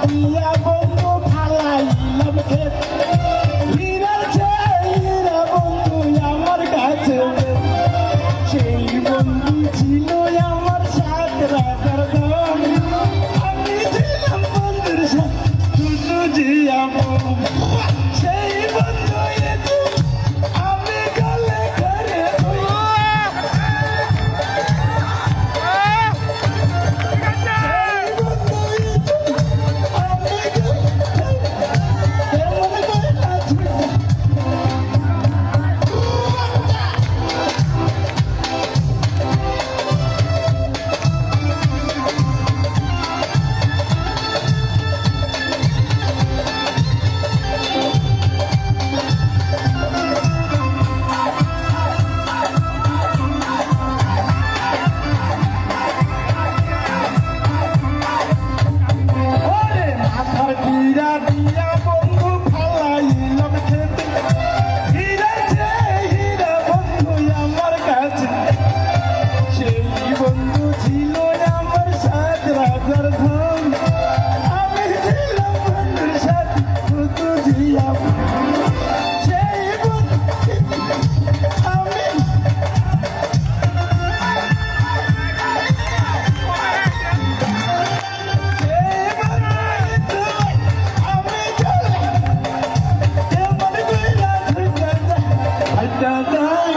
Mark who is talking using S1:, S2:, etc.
S1: দিয়া বন্ধু ফালাইলাম ক্ষেত হীরার চেয়ে হীরা বন্ধু আমার কাছে সেই বন্ধু ছিল আমার 7 রাজার ধন আমি ছিলাম বন্ধুর সাথে শুধু জিয়াবো সেই বন্ধু আমি গলে করে da da